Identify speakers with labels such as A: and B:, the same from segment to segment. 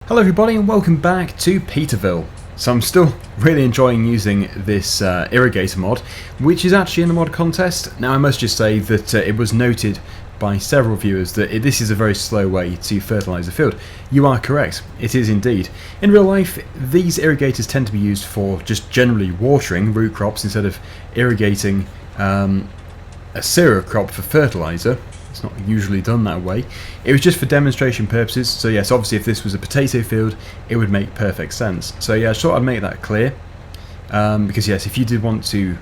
A: Hello everybody and welcome back to PeterVill. So I'm still really enjoying using this Irrigator mod, which is actually in the mod contest. Now I must just say that it was noted by several viewers that this is a very slow way to fertilise a field. You are correct, it is indeed. In real life, these irrigators tend to be used for just generally watering root crops instead of irrigating a cereal crop for fertiliser. It's not usually done that way. It was just for demonstration purposes, so yes, obviously if this was a potato field, it would make perfect sense. So yeah, I thought I'd make that clear, because yes, if you did want to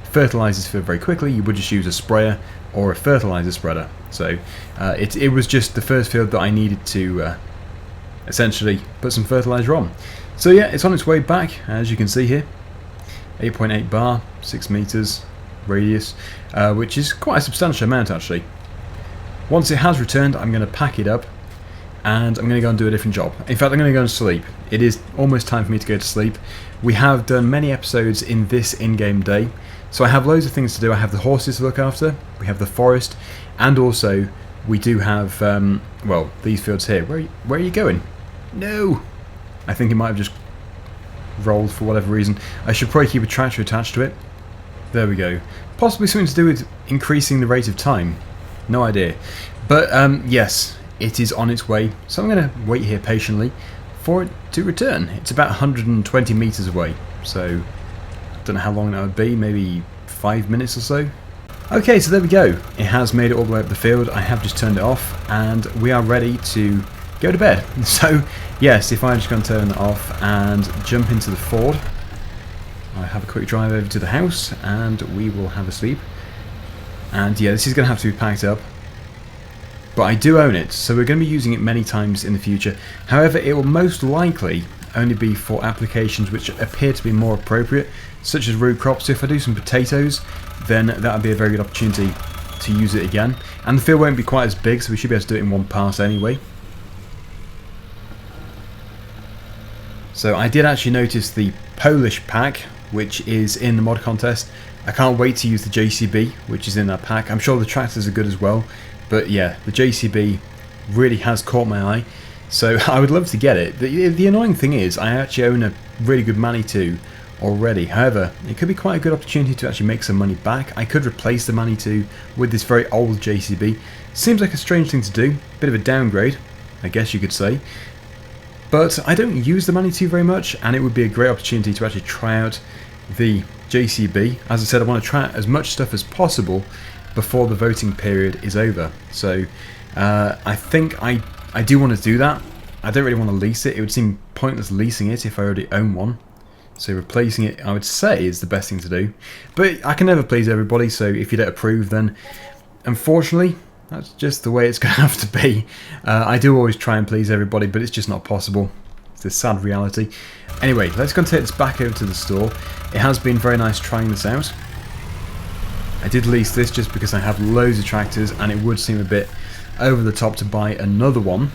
A: fertilise this field very quickly, you would just use a sprayer or a fertiliser spreader. So it was just the first field that I needed to essentially put some fertiliser on. So yeah, it's on its way back, as you can see here. 8.8 bar, 6 metres radius, which is quite a substantial amount actually. Once it has returned, I'm going to pack it up and I'm going to go and do a different job. In fact, I'm going to go and sleep. It is almost time for me to go to sleep. We have done many episodes in this in-game day, so I have loads of things to do. I have the horses to look after, we have the forest, and also we do have, well, these fields here. Where are you going? No! I think it might have just rolled for whatever reason. I should probably keep a tractor attached to it. There we go. Possibly something to do with increasing the rate of time. No idea. But yes, it is on its way. So I'm going to wait here patiently for it to return. It's about 120 metres away. So I don't know how long that would be. Maybe 5 minutes or so. Okay, so there we go. It has made it all the way up the field. I have just turned it off and we are ready to go to bed. So yes, if I'm just going to turn it off and jump into the Ford, I have a quick drive over to the house and we will have a sleep. And yeah, this is going to have to be packed up, but I do own it, so we're going to be using it many times in the future. However, it will most likely only be for applications which appear to be more appropriate, such as root crops. So if I do some potatoes, then that would be a very good opportunity to use it again. And the field won't be quite as big, so we should be able to do it in one pass anyway. So I did actually notice the Polish pack, which is in the mod contest. I can't wait to use the JCB, which is in that pack. I'm sure the tractors are good as well, but yeah, the JCB really has caught my eye, so I would love to get it. The annoying thing is, I actually own a really good Mani 2 already. However, it could be quite a good opportunity to actually make some money back. I could replace the Mani 2 with this very old JCB. Seems like a strange thing to do, bit of a downgrade, I guess you could say. But I don't use the Mani 2 very much, and it would be a great opportunity to actually try out the JCB. As I said, I want to try out as much stuff as possible before the voting period is over. So I think I do want to do that. I don't really want to lease it. It would seem pointless leasing it if I already own one. So replacing it, I would say, is the best thing to do. But I can never please everybody, so if you don't approve, then unfortunately, that's just the way it's going to have to be. I do always try and please everybody, but it's just not possible. It's a sad reality. Anyway, let's go and take this back over to the store. It has been very nice trying this out. I did lease this just because I have loads of tractors and it would seem a bit over the top to buy another one.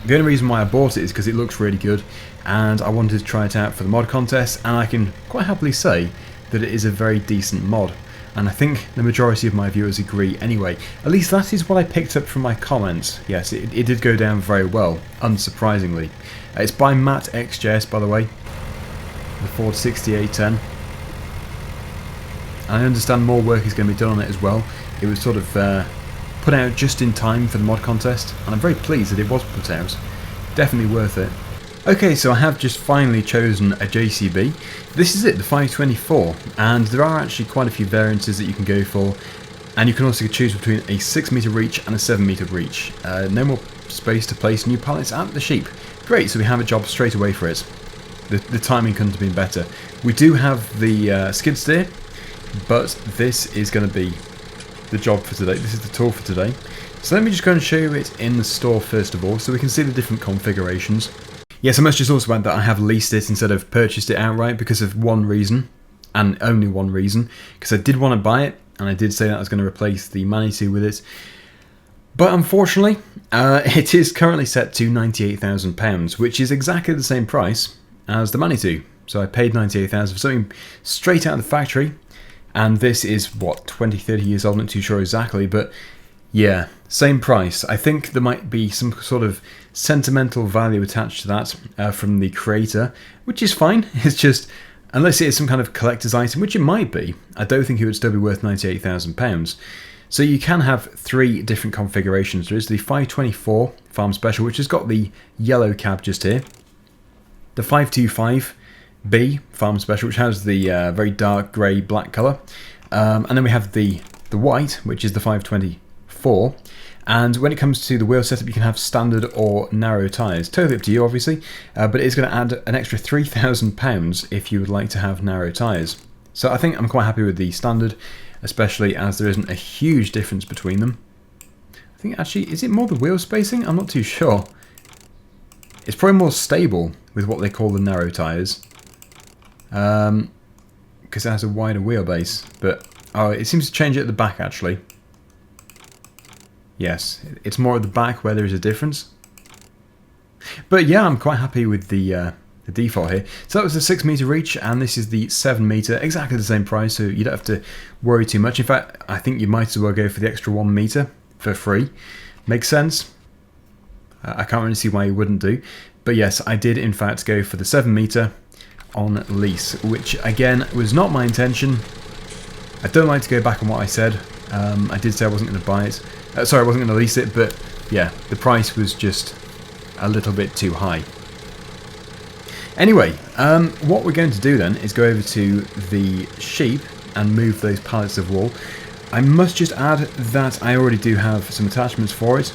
A: The only reason why I bought it is because it looks really good and I wanted to try it out for the mod contest, and I can quite happily say that it is a very decent mod. And I think the majority of my viewers agree anyway. At least that is what I picked up from my comments. Yes, it did go down very well, unsurprisingly. It's by Matt XJS, by the way. The Ford 6810. I understand more work is going to be done on it as well. It was sort of put out just in time for the mod contest, and I'm very pleased that it was put out. Definitely worth it. Okay, so I have just finally chosen a JCB. This is it, the 524, and there are actually quite a few variances that you can go for, and you can also choose between a 6 metre reach and a 7 metre reach. No more space to place new pallets at the sheep. Great, so we have a job straight away for it. The timing couldn't have been better. We do have the skid steer, but this is going to be the job for today. This is the tool for today. So let me just go and show you it in the store first of all, so we can see the different configurations. Yes, I must just also add that I have leased it instead of purchased it outright because of one reason, and only one reason, because I did want to buy it, and I did say that I was going to replace the Mani 2 with it. But unfortunately, it is currently set to £98,000, which is exactly the same price as the Mani 2. So I paid £98,000 for something straight out of the factory, and this is, what, 20, 30 years old, not too sure exactly, but Yeah, same price. I think there might be some sort of sentimental value attached to that from the creator, which is fine. It's just, unless it is some kind of collector's item, which it might be, I don't think it would still be worth £98,000. So you can have 3 different configurations. There is the 524 Farm Special, which has got the yellow cab just here. The 525B Farm Special, which has the very dark grey black colour. And then we have the white, which is the 524. And when it comes to the wheel setup, you can have standard or narrow tyres. Totally up to you, obviously, but it is going to add an extra £3,000 if you would like to have narrow tyres. So I think I'm quite happy with the standard, especially as there isn't a huge difference between them. I think actually, is it more the wheel spacing? I'm not too sure. It's probably more stable with what they call the narrow tyres, because it has a wider wheelbase. But oh, it seems to change it at the back actually. Yes, it's more at the back where there is a difference. But yeah, I'm quite happy with the default here. So that was the 6 meter reach, and this is the 7 meter, exactly the same price, so you don't have to worry too much. In fact, I think you might as well go for the extra 1 meter for free. Makes sense. I can't really see why you wouldn't do. But yes, I did in fact go for the 7 meter on lease, which again was not my intention. I don't like to go back on what I said. I did say I wasn't going to buy it. Sorry, I wasn't going to lease it, but yeah, the price was just a little bit too high. Anyway, what we're going to do then is go over to the sheep and move those pallets of wool. I must just add that I already do have some attachments for it.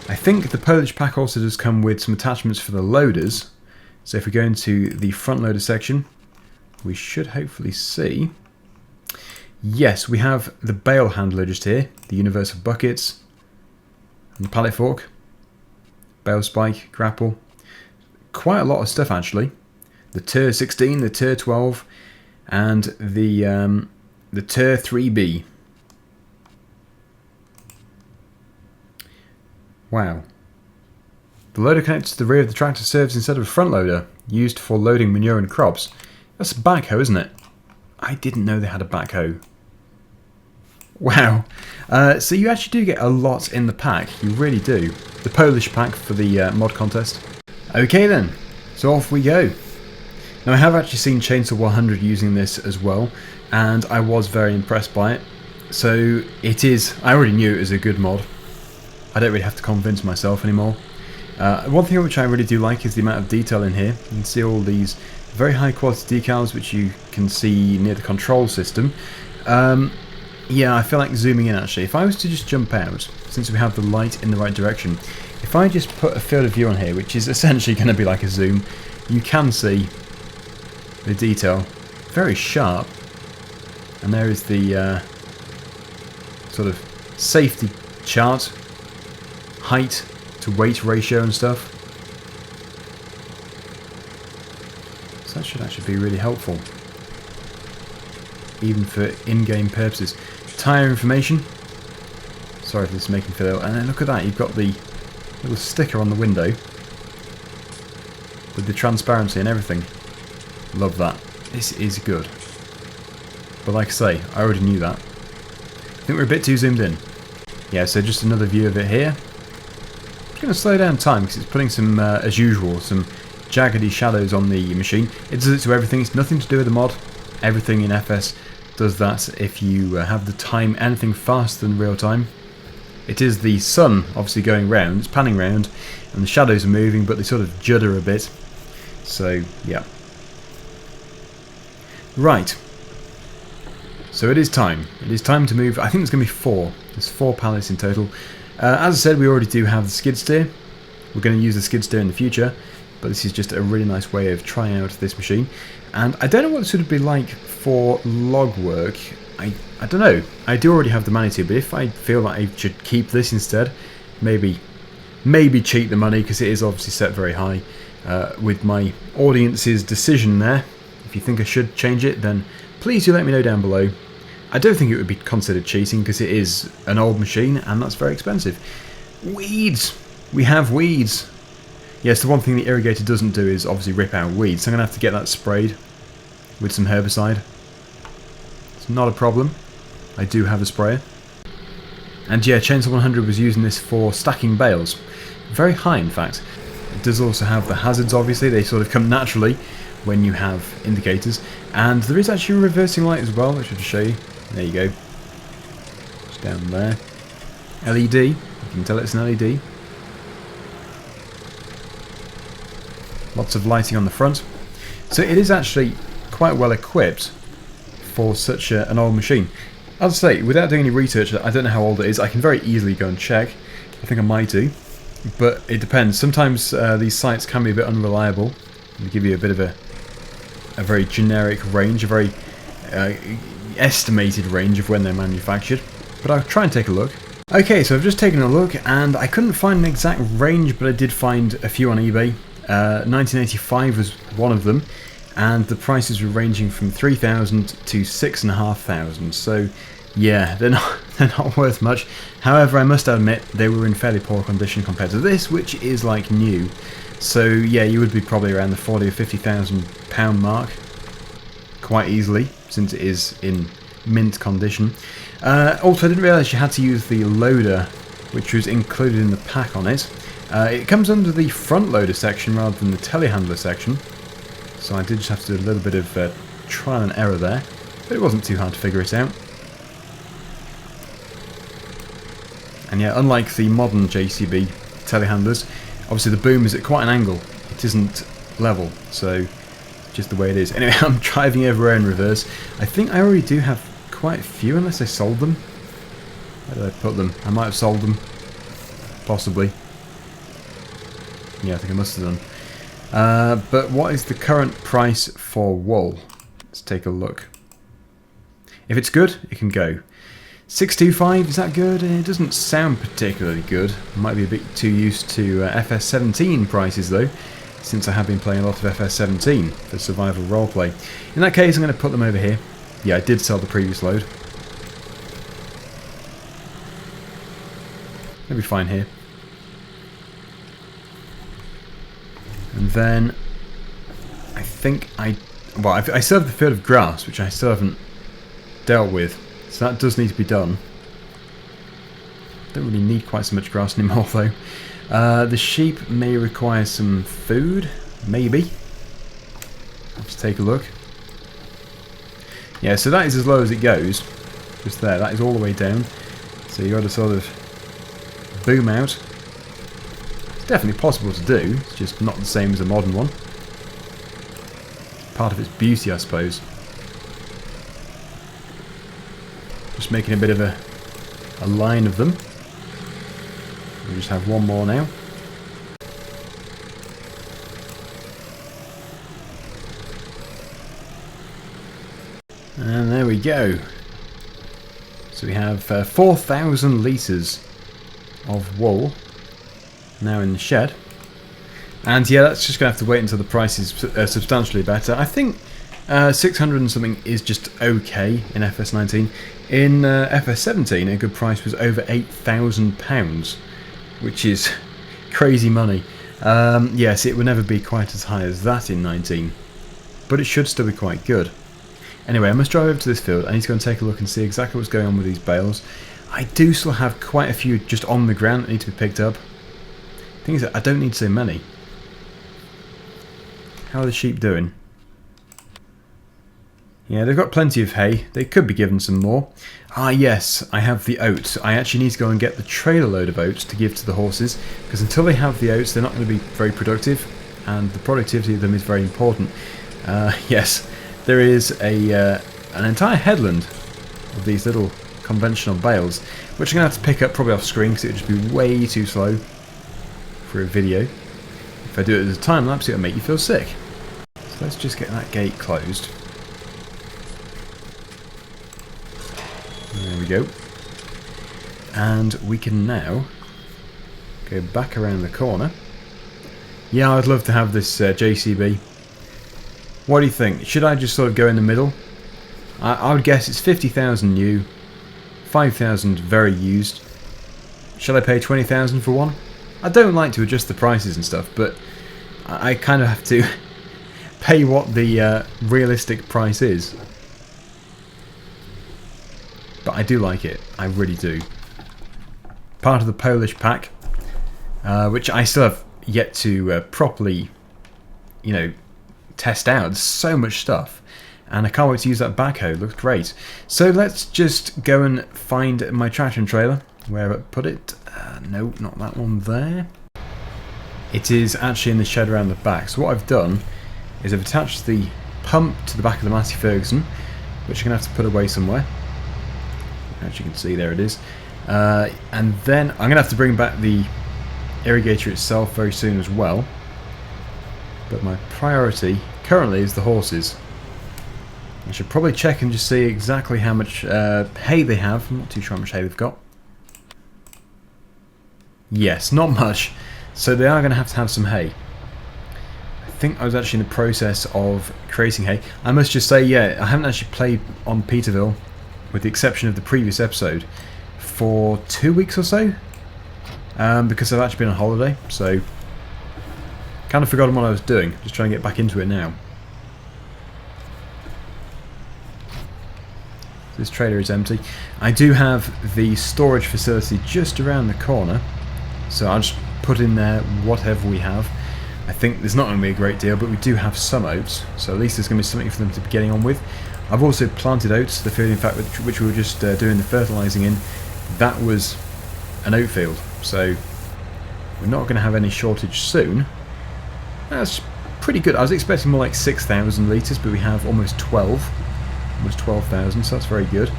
A: I think the Polish pack also does come with some attachments for the loaders. So if we go into the front loader section, we should hopefully see. Yes, we have the bale handler just here, the universal buckets, and the pallet fork, bale spike, grapple. Quite a lot of stuff actually. The TER 16, the TER 12, and the TER 3B. Wow. The loader connected to the rear of the tractor serves instead of a front loader, used for loading manure and crops. That's a backhoe, isn't it? I didn't know they had a backhoe. Wow. So you actually do get a lot in the pack, you really do. The Polish pack for the mod contest. Okay then, so off we go. Now I have actually seen Chainsaw 100 using this as well, and I was very impressed by it. So it is, I already knew it was a good mod. I don't really have to convince myself anymore. One thing which I really do like is the amount of detail in here. You can see all these very high quality decals which you can see near the control system. Yeah, I feel like zooming in actually. If I was to just jump out, since we have the light in the right direction, if I just put a field of view on here, which is essentially going to be like a zoom, you can see the detail. Very sharp. And there is the sort of safety chart, height to weight ratio and stuff. So that should actually be really helpful, even for in-game purposes. Tyre information. Sorry if this is making me feel ill. And then look at that, you've got the little sticker on the window with the transparency and everything. Love that. This is good. But like I say, I already knew that. I think we're a bit too zoomed in. Yeah, so just another view of it here. I'm going to slow down time because it's putting some, as usual, some jaggedy shadows on the machine. It does it to everything. It's nothing to do with the mod. Everything in FS does that if you have the time anything faster than real time. It is the sun obviously going round, it's panning round, and the shadows are moving, but they sort of judder a bit. So, yeah. Right. So it is time. It is time to move. I think there's going to be 4. There's 4 pallets in total. As I said, we already do have the skid steer. We're going to use the skid steer in the future, but this is just a really nice way of trying out this machine. And I don't know what this would be like for log work. I don't know. I do already have the Manitou, but if I feel that I should keep this instead, maybe cheat the money, because it is obviously set very high. With my audience's decision there, if you think I should change it, then please do let me know down below. I don't think it would be considered cheating, because it is an old machine, and that's very expensive. Weeds! We have weeds! Yes, the one thing the irrigator doesn't do is obviously rip out weeds, so I'm going to have to get that sprayed with some herbicide. It's not a problem. I do have a sprayer. And yeah, Chainsaw 100 was using this for stacking bales. Very high, in fact. It does also have the hazards, obviously. They sort of come naturally when you have indicators. And there is actually a reversing light as well, which I should show you. There you go. It's down there. LED. You can tell it's an LED. Lots of lighting on the front. So it is actually quite well equipped for such an old machine. As I say, without doing any research, I don't know how old it is. I can very easily go and check. I think I might do. But it depends. Sometimes these sites can be a bit unreliable. They give you a bit of a very generic range, a very estimated range of when they're manufactured. But I'll try and take a look. Okay, so I've just taken a look and I couldn't find an exact range, but I did find a few on eBay. 1985 was one of them, and the prices were ranging from 3,000 to 6,500. So yeah, they're not worth much. However, I must admit they were in fairly poor condition compared to this, which is like new. So yeah, you would be probably around the 40 or 50,000 pound mark quite easily, since it is in mint condition. Also, I didn't realise you had to use the loader, which was included in the pack on it. It comes under the front loader section rather than the telehandler section, so I did just have to do a little bit of trial and error there, but it wasn't too hard to figure it out. And yeah, unlike the modern JCB telehandlers, obviously the boom is at quite an angle. It isn't level, so just the way it is. Anyway, I'm driving everywhere in reverse. I think I already do have quite a few, unless I sold them. Where did I put them? I might have sold them. Possibly. Yeah, I think I must have done. But what is the current price for wool? Let's take a look. If it's good, it can go. 625, is that good? It doesn't sound particularly good. I might be a bit too used to FS19 prices though, since I have been playing a lot of FS17 for survival roleplay. In that case, I'm going to put them over here. Yeah, I did sell the previous load. They'll be fine here. And then I think I still have the field of grass, which I still haven't dealt with. So that does need to be done. Don't really need quite so much grass anymore though. The sheep may require some food, maybe. Let's take a look. Yeah, so that is as low as it goes. Just there, that is all the way down. So you got to sort of boom out. It's definitely possible to do, it's just not the same as a modern one. Part of its beauty, I suppose. Just making a bit of a line of them. We just have one more now. And there we go. So we have 4,000 litres of wool now in the shed. And yeah, that's just going to have to wait until the price is substantially better. I think 600 and something is just okay in FS19. In FS17, a good price was over £8,000, which is crazy money. Yes, it would never be quite as high as that in 19, but it should still be quite good. Anyway, I must drive over to this field. I need to go and take a look and see exactly what's going on with these bales. I do still have quite a few just on the ground that need to be picked up. The thing is that I don't need so many. How are the sheep doing? Yeah, they've got plenty of hay. They could be given some more. Ah yes, I have the oats. I actually need to go and get the trailer load of oats to give to the horses, because until they have the oats they're not going to be very productive, and the productivity of them is very important. Yes, there is an entire headland of these little conventional bales, which I'm going to have to pick up probably off screen because it would just be way too slow for a video. If I do it at a time lapse, it'll make you feel sick. So let's just get that gate closed. There we go. And we can now go back around the corner. Yeah, I'd love to have this JCB. What do you think? Should I just sort of go in the middle? I would guess it's 50,000 new, 5,000 very used. Shall I pay 20,000 for one? I don't like to adjust the prices and stuff, but I kind of have to pay what the realistic price is. But I do like it. I really do. part of the Polish pack, which I still have yet to properly, you know, test out. There's so much stuff, and I can't wait to use that backhoe. It looks great. So let's just go and find my traction trailer. Where I put it? No, not that one there. It is actually in the shed around the back. So what I've done is I've attached the pump to the back of the Massey Ferguson, which I'm going to have to put away somewhere. As you can see, there it is. And then I'm going to have to bring back the irrigator itself very soon as well. But my priority currently is the horses. I should probably check and just see exactly how much hay they have. I'm not too sure how much hay they've got. Yes, not much. So they are going to have some hay. I think I was actually in the process of creating hay. I must just say, yeah, I haven't actually played on PeterVill, with the exception of the previous episode, for 2 weeks or so. Because I've actually been on holiday, so kind of forgotten what I was doing. Just trying to get back into it now. This trailer is empty. I do have the storage facility just around the corner, so I'll just put in there whatever we have. I think there's not going to be a great deal, but we do have some oats, so at least there's going to be something for them to be getting on with. I've also planted oats, the field in fact which we were just doing the fertilising in. That was an oat field, so we're not going to have any shortage soon. That's pretty good. I was expecting more like 6,000 litres, but we have almost 12,000, so that's very good.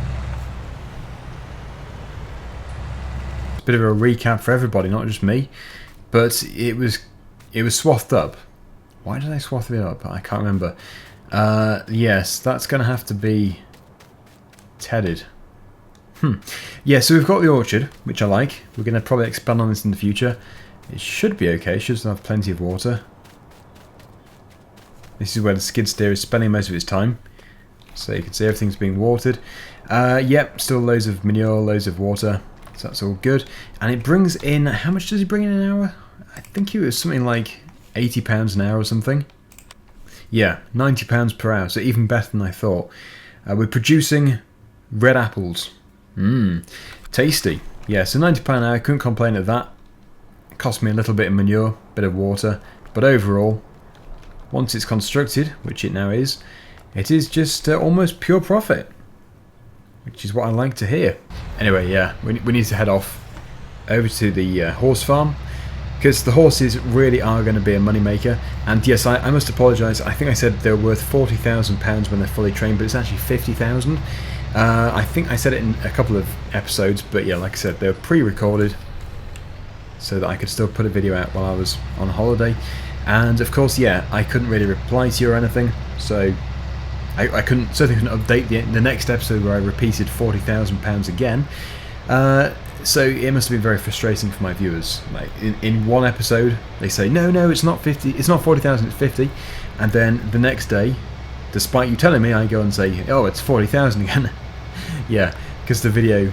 A: It's a bit of a recap for everybody, not just me, but it was swathed up. Why did I swath it up? I can't remember. Yes, that's going to have to be tedded. Yeah, so we've got the orchard, which I like. We're going to probably expand on this in the future. It should be okay. It should still have plenty of water. This is where the skid steer is spending most of its time. So you can see everything's being watered. Yep, still loads of manure, loads of water. So that's all good. And it brings in, how much does he bring in an hour? I think it was something like £80 an hour or something. Yeah, £90 per hour, so even better than I thought. We're producing red apples. Tasty. Yeah, so £90 an hour, couldn't complain at that. It cost me a little bit of manure, bit of water, but overall, once it's constructed, which it now is, it is just almost pure profit, which is what I like to hear. Anyway, yeah, we need to head off over to the horse farm, because the horses really are going to be a moneymaker. And yes, I must apologise, I think I said they're worth £40,000 when they're fully trained, but it's actually 50,000. I think I said it in a couple of episodes, but yeah, like I said, they were pre-recorded so that I could still put a video out while I was on holiday. And of course, yeah, I couldn't really reply to you or anything, so I certainly couldn't update the next episode where I repeated £40,000 again. So it must have been very frustrating for my viewers. Like in one episode, they say no, it's not 50, it's not 40,000, it's 50, and then the next day, despite you telling me, I go and say, oh, it's 40,000 again. Yeah, because the video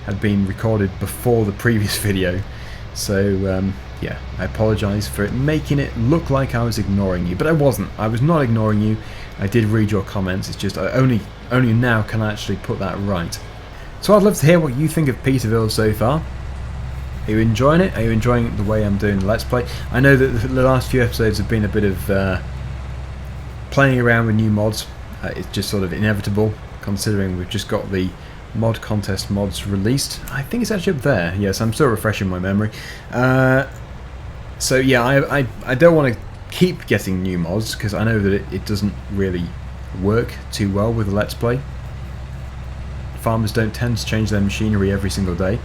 A: had been recorded before the previous video. So yeah, I apologise for it making it look like I was ignoring you, but I wasn't. I was not ignoring you. I did read your comments. It's just only now can I actually put that right. So I'd love to hear what you think of PeterVill so far. Are you enjoying it? Are you enjoying the way I'm doing the Let's Play? I know that the last few episodes have been a bit of playing around with new mods. It's just sort of inevitable, considering we've just got the mod contest mods released. I think it's actually up there. Yes, I'm still refreshing my memory. So yeah, I don't want to keep getting new mods, because I know that it doesn't really work too well with the Let's Play. Farmers don't tend to change their machinery every single day,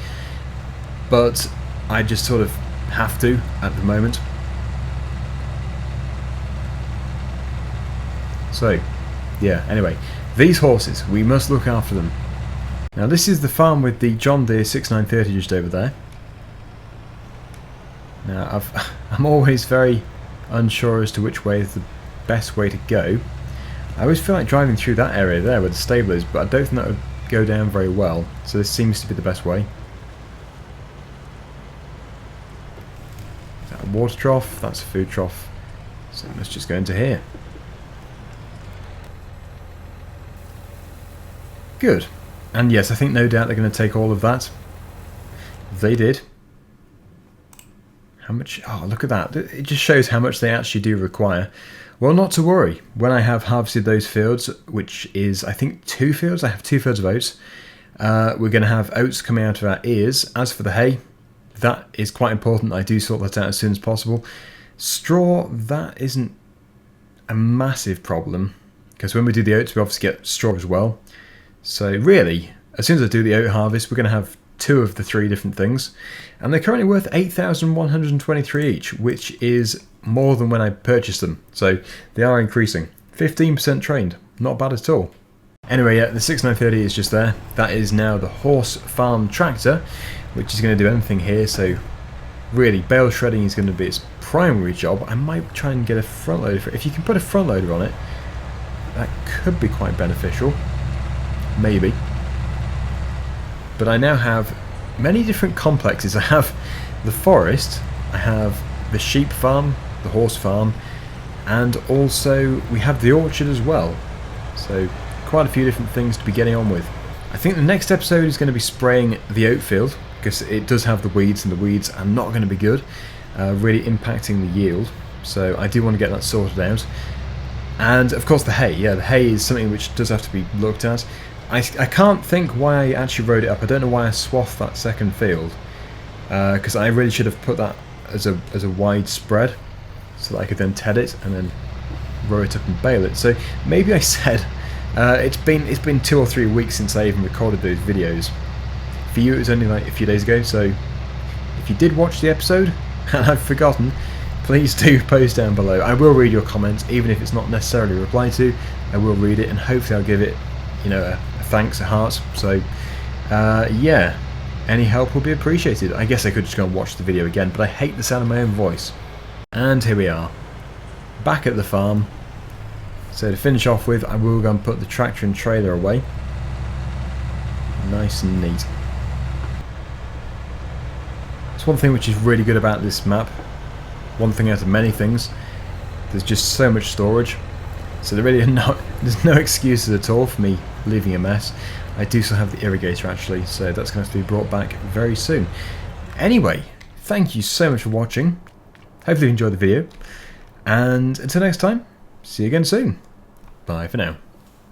A: but I just sort of have to at the moment. So yeah, anyway, these horses, we must look after them. Now this is the farm with the John Deere 6930 just over there. Now I'm always very unsure as to which way is the best way to go. I always feel like driving through that area there where the stable is, but I don't think that would go down very well, so this seems to be the best way. Is that a water trough? That's a food trough, so let's just go into here. Good. And yes, I think no doubt they're going to take all of that. They did. How much? Oh, look at that. It just shows how much they actually do require. Well, not to worry. When I have harvested those fields, which is, I think, 2 fields. I have 2 fields of oats. We're going to have oats coming out of our ears. As for the hay, that is quite important. I do sort that out as soon as possible. Straw, that isn't a massive problem, because when we do the oats, we obviously get straw as well. So really, as soon as I do the oat harvest, we're going to have 2 of the 3 different things, and they're currently worth 8,123 each, which is more than when I purchased them. So they are increasing. 15% trained, not bad at all. Anyway, yeah, the 6930 is just there. That is now the horse farm tractor, which is going to do anything here. So really, bale shredding is going to be its primary job. I might try and get a front loader. If you can put a front loader on it, that could be quite beneficial. Maybe. But I now have many different complexes. I have the forest, I have the sheep farm, the horse farm, and also we have the orchard as well. So quite a few different things to be getting on with. I think the next episode is going to be spraying the oat field, because it does have the weeds, and the weeds are not going to be good, really impacting the yield. So I do want to get that sorted out. And of course the hay. Yeah, the hay is something which does have to be looked at. I can't think why I actually wrote it up. I don't know why I swathed that second field, because I really should have put that as a wide spread, so that I could then ted it and then row it up and bale it. So maybe I said it's been 2 or 3 weeks since I even recorded those videos. For you, it was only like a few days ago. So if you did watch the episode and I've forgotten, please do post down below. I will read your comments, even if it's not necessarily replied to. I will read it, and hopefully I'll give it, you know, a thanks, a heart. So yeah, any help will be appreciated. I guess I could just go and watch the video again, but I hate the sound of my own voice. And here we are, back at the farm. So to finish off with, I will go and put the tractor and trailer away, nice and neat. That's one thing which is really good about this map. One thing out of many things, there's just so much storage. So there's no excuses at all for me leaving a mess. I do still have the irrigator actually, so that's going to have to be brought back very soon. Anyway, thank you so much for watching. Hopefully you enjoyed the video, and until next time, see you again soon. Bye for now.